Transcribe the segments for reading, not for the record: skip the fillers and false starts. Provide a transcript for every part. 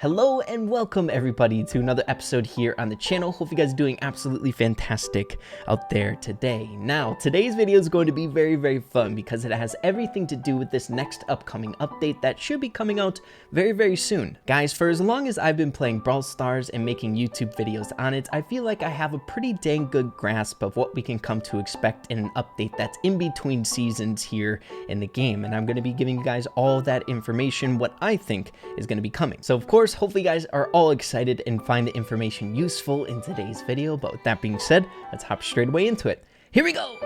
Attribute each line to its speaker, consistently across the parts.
Speaker 1: Hello and welcome everybody to another episode here on the channel. Hope you guys are doing absolutely fantastic out there today. Now, today's video is going to be very fun because it has everything to do with this next upcoming update that should be coming out very soon. Guys, for as long as I've been playing Brawl Stars and making YouTube videos on it, I feel like I have a pretty dang good grasp of what we can come to expect in an update that's in between seasons here in the game. And I'm going to be giving you guys all that information, what I think is going to be coming. So of course, hopefully you guys are all excited and find the information useful in today's video. But with that being said, let's hop straight away into it. Here we go!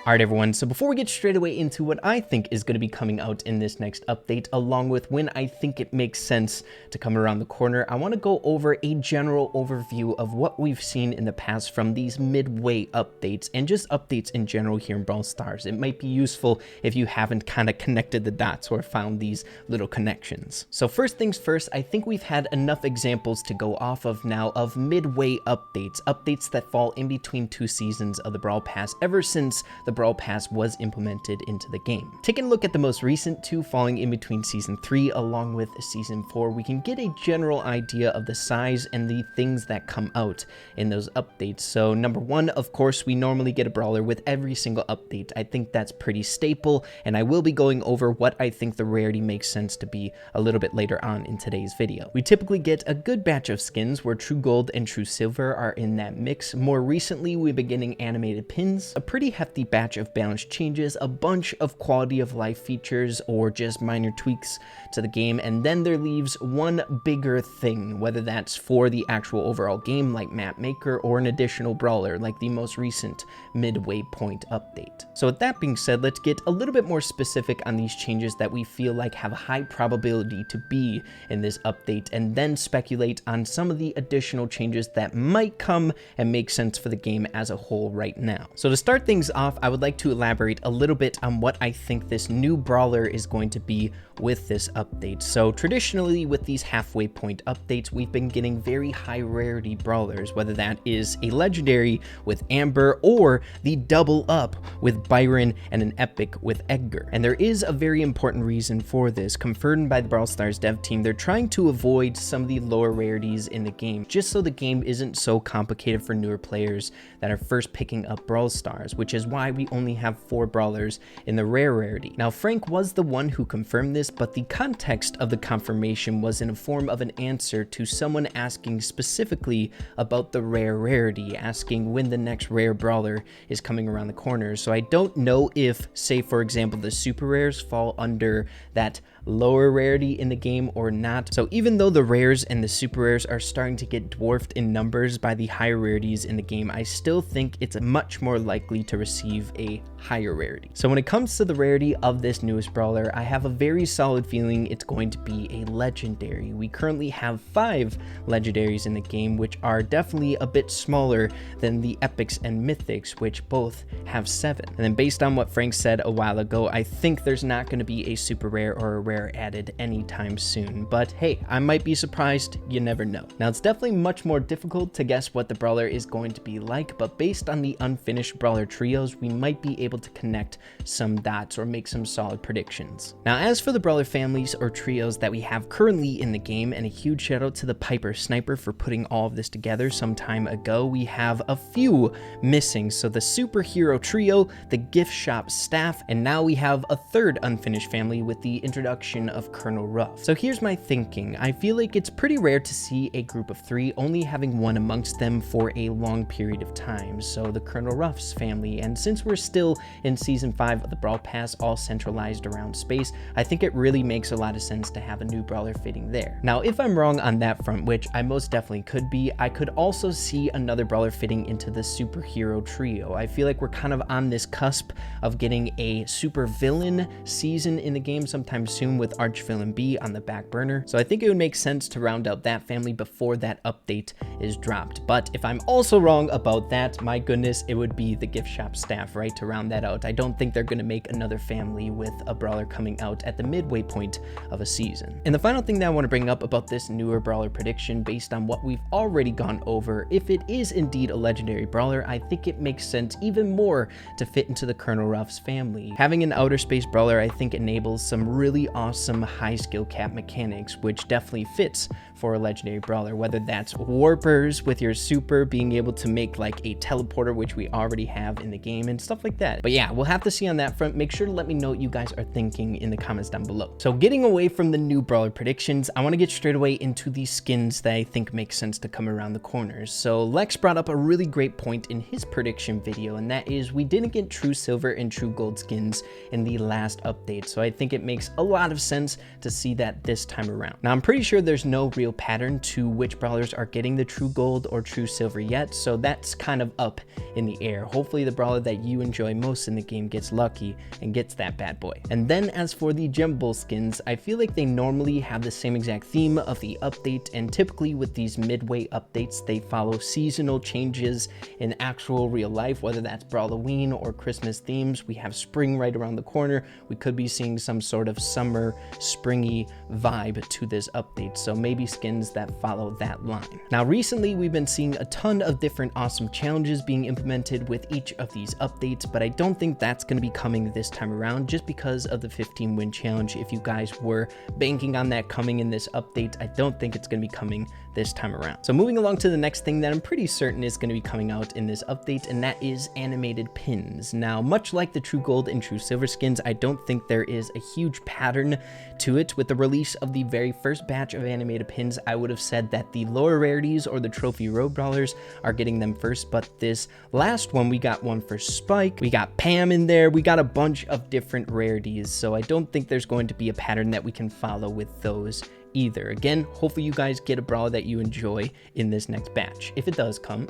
Speaker 1: Alright everyone, so before we get straight away into what I think is going to be coming out in this next update, along with when I think it makes sense to come around the corner, I want to go over a general overview of what we've seen in the past from these midway updates and just updates in general here in Brawl Stars. It might be useful if you haven't kind of connected the dots or found these little connections. So first things first, I think we've had enough examples to go off of now of midway updates that fall in between two seasons of the Brawl Pass ever since the Brawl Pass was implemented into the game. Taking a look at the most recent two falling in between Season 3 along with Season 4, we can get a general idea of the size and the things that come out in those updates. So number one, of course, we normally get a Brawler with every single update. I think that's pretty staple, and I will be going over what I think the rarity makes sense to be a little bit later on in today's video. We typically get a good batch of skins where True Gold and True Silver are in that mix. More recently, we've been getting animated pins, a pretty hefty batch of balance changes, a bunch of quality of life features or just minor tweaks to the game, and then there leaves one bigger thing, whether that's for the actual overall game like Mapmaker or an additional Brawler like the most recent midway point update. So with that being said, let's get a little bit more specific on these changes that we feel like have a high probability to be in this update, and then speculate on some of the additional changes that might come and make sense for the game as a whole right now. So to start things off, I would like to elaborate a little bit on what I think this new Brawler is going to be with this update. So traditionally with these halfway point updates, we've been getting very high rarity Brawlers, whether that is a legendary with Amber or the double up with Byron and an epic with Edgar. And there is a very important reason for this, confirmed by the Brawl Stars dev team. They're trying to avoid some of the lower rarities in the game, just so the game isn't so complicated for newer players that are first picking up Brawl Stars, which is why we only have 4 Brawlers in the rare rarity. Now, Frank was the one who confirmed this, but the context of the confirmation was in a form of an answer to someone asking specifically about the rare rarity, asking when the next rare Brawler is coming around the corner. So I don't know if, say for example, the super rares fall under that lower rarity in the game or not. So even though the rares and the super rares are starting to get dwarfed in numbers by the higher rarities in the game, I still think it's much more likely to receive a higher rarity. So when it comes to the rarity of this newest Brawler, I have a very solid feeling it's going to be a legendary. We currently have 5 legendaries in the game, which are definitely a bit smaller than the epics and mythics, which both have 7. And then based on what Frank said a while ago, I think there's not going to be a super rare or a rare added anytime soon, but hey, I might be surprised. You never know. Now, it's definitely much more difficult to guess what the Brawler is going to be like, but based on the unfinished Brawler trios, we might be able to connect some dots or make some solid predictions. Now, as for the Brawler families or trios that we have currently in the game, and a huge shout out to the Piper Sniper for putting all of this together some time ago, we have a few missing. So the superhero trio, the gift shop staff, and now we have a third unfinished family with the introduction of Colonel Ruff. So here's my thinking. I feel like it's pretty rare to see a group of 3 only having one amongst them for a long period of time. So the Colonel Ruff's family, and since we're still in Season 5 of the Brawl Pass, all centralized around space, I think it really makes a lot of sense to have a new Brawler fitting there. Now, if I'm wrong on that front, which I most definitely could be, I could also see another Brawler fitting into the superhero trio. I feel like we're kind of on this cusp of getting a super villain season in the game sometime soon, soon with Archvillain B on the back burner, so I think it would make sense to round out that family before that update is dropped. But if I'm also wrong about that, my goodness, it would be the gift shop staff, right, to round that out. I don't think they're going to make another family with a brawler coming out at the midway point of a season. And the final thing that I want to bring up about this newer brawler prediction, based on what we've already gone over, if it is indeed a legendary brawler, I think it makes sense even more to fit into the Colonel Ruffs family. Having an outer space brawler, I think, enables some really awesome high skill cap mechanics, which definitely fits for a legendary brawler, whether that's warpers with your super, being able to make like a teleporter, which we already have in the game, and stuff like that. But yeah, we'll have to see on that front. Make sure to let me know what you guys are thinking in the comments down below. So getting away from the new brawler predictions, I want to get straight away into the skins that I think make sense to come around the corners. So Lex brought up a really great point in his prediction video, and that is we didn't get true silver and true gold skins in the last update, so I think it makes a lot of sense to see that this time around. Now, I'm pretty sure there's no real pattern to which brawlers are getting the true gold or true silver yet, so that's kind of up in the air. Hopefully the brawler that you enjoy most in the game gets lucky and gets that bad boy. And then as for the gem bull skins, I feel like they normally have the same exact theme of the update, and typically with these midway updates they follow seasonal changes in actual real life, whether that's Brawloween or Christmas themes. We have spring right around the corner. We could be seeing some sort of summer springy vibe to this update, so maybe skins that follow that line. Now recently we've been seeing a ton of different awesome challenges being implemented with each of these updates, but I don't think that's going to be coming this time around just because of the 15 win challenge. If you guys were banking on that coming in this update, I don't think it's going to be coming this time around. So moving along to the next thing that I'm pretty certain is going to be coming out in this update, and that is animated pins. Now, much like the true gold and true silver skins, I don't think there is a huge pattern to it. With the release of the very first batch of animated pins, I would have said that the lower rarities or the trophy road brawlers are getting them first, but this last one, we got one for Spike, we got Pam in there, we got a bunch of different rarities, so I don't think there's going to be a pattern that we can follow with those either. Again, hopefully you guys get a brawler that you enjoy in this next batch, if it does come.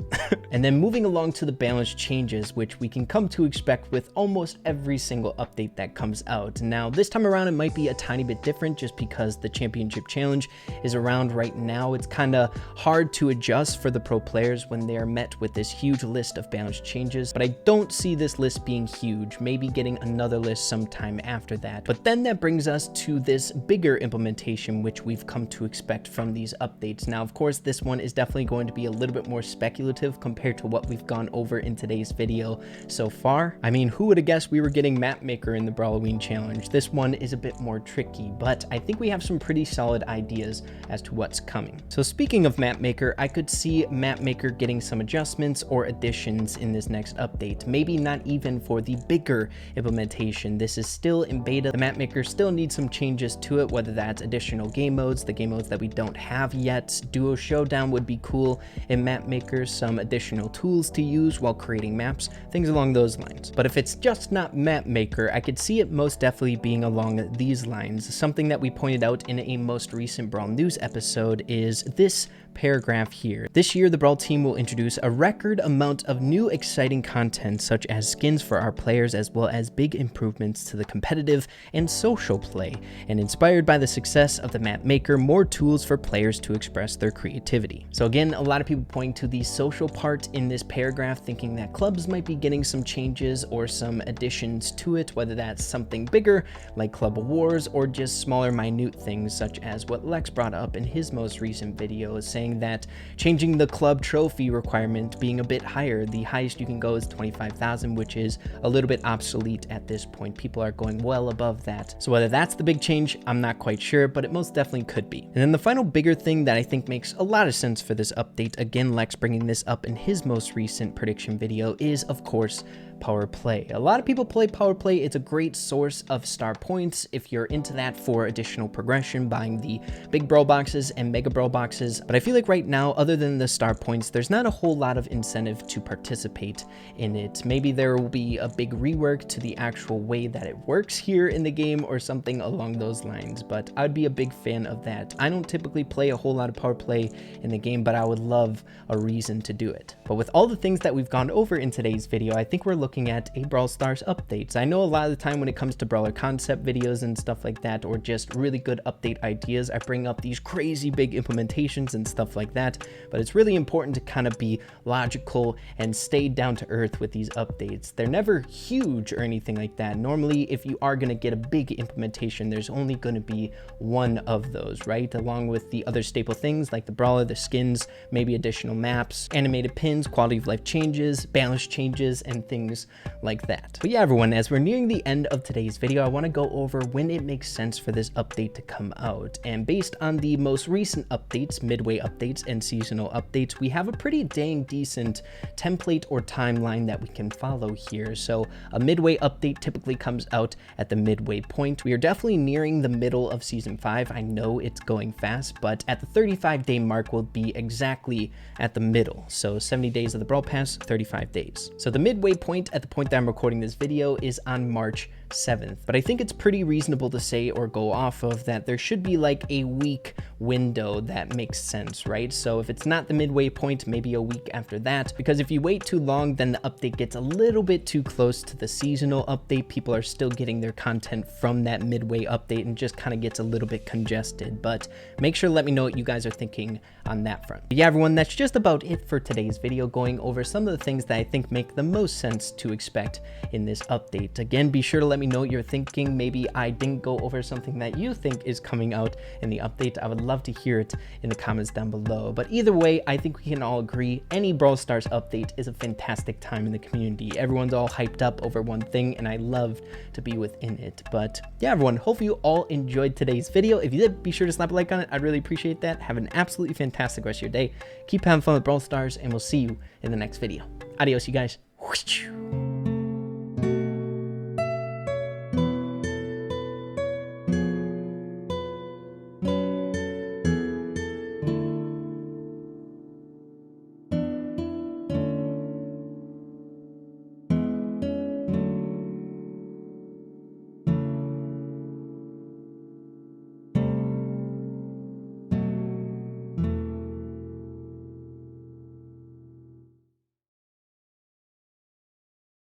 Speaker 1: And then moving along to the balance changes, which we can come to expect with almost every single update that comes out. Now, this time around, it might be a tiny bit different just because the championship challenge is around right now. It's kind of hard to adjust for the pro players when they are met with this huge list of balance changes, but I don't see this list being huge, maybe getting another list sometime after that. But then that brings us to this bigger implementation, which we've come to expect from these updates. Now, of course, this one is definitely going to be a little bit more speculative compared to what we've gone over in today's video so far. I mean, who would have guessed we were getting Mapmaker in the Brawloween challenge? This one is a bit more tricky, but I think we have some pretty solid ideas as to what's coming. So speaking of Mapmaker, I could see Mapmaker getting some adjustments or additions in this next update. Maybe not even for the bigger implementation. This is still in beta. The Mapmaker still needs some changes to it, whether that's additional game modes, the game modes that we don't have yet. Duo Showdown would be cool in Mapmaker, some additional tools to use while creating maps, things along those lines. But if it's just not Mapmaker, I could see it most definitely being along these lines. Something that we pointed out in a most recent Brawl News episode is this paragraph here. This year, the Brawl team will introduce a record amount of new exciting content, such as skins for our players, as well as big improvements to the competitive and social play. And inspired by the success of the Mapmaker, more tools for players to express their creativity. So again, a lot of people point to the social part in this paragraph, thinking that clubs might be getting some changes or some additions to it, whether that's something bigger like Club Wars or just smaller minute things such as what Lex brought up in his most recent video, saying that changing the club trophy requirement being a bit higher. The highest you can go is 25,000, which is a little bit obsolete at this point. People are going well above that. So whether that's the big change, I'm not quite sure, but it most definitely could be. And then the final bigger thing that I think makes a lot of sense for this update, again, Lex bringing this up in his most recent prediction video, is of course power play. A lot of people play power play. It's a great source of star points if you're into that for additional progression, buying the big brawl boxes and mega brawl boxes. But I feel like right now, other than the star points, there's not a whole lot of incentive to participate in it. Maybe there will be a big rework to the actual way that it works here in the game or something along those lines, but I'd be a big fan of that. I don't typically play a whole lot of power play in the game, but I would love a reason to do it. But with all the things that we've gone over in today's video, I think we're looking looking at a Brawl Stars updates. I know a lot of the time when it comes to Brawler concept videos and stuff like that, or just really good update ideas, I bring up these crazy big implementations and stuff like that, but it's really important to kind of be logical and stay down to earth with these updates. They're never huge or anything like that. Normally, if you are going to get a big implementation, there's only going to be one of those, right? Along with the other staple things like the Brawler, the skins, maybe additional maps, animated pins, quality of life changes, balance changes, and things like that. But yeah, everyone, as we're nearing the end of today's video, I want to go over when it makes sense for this update to come out. And based on the most recent updates, midway updates, and seasonal updates, we have a pretty dang decent template or timeline that we can follow here. So a midway update typically comes out at the midway point. We are definitely nearing the middle of season 5. I know it's going fast, but at the 35-day mark will be exactly at the middle. So 70 days of the Brawl Pass, 35 days. So the midway point at the point that I'm recording this video is on March 7th, but I think it's pretty reasonable to say or go off of that there should be like a week window that makes sense, right? So if it's not the midway point, maybe a week after that, because if you wait too long, then the update gets a little bit too close to the seasonal update. People are still getting their content from that midway update and just kind of gets a little bit congested. But make sure to let me know what you guys are thinking on that front. But yeah, everyone, that's just about it for today's video, going over some of the things that I think make the most sense to expect in this update. Again, be sure to let me know what you're thinking. Maybe I didn't go over something that you think is coming out in the update. I would love to hear it in the comments down below. But either way, I think we can all agree any Brawl Stars update is a fantastic time in the community. Everyone's all hyped up over one thing, and I love to be within it. But yeah, everyone, hopefully you all enjoyed today's video. If you did, be sure to slap a like on it. I'd really appreciate that. Have an absolutely fantastic rest of your day. Keep having fun with Brawl Stars, and we'll see you in the next video. Adios, you guys.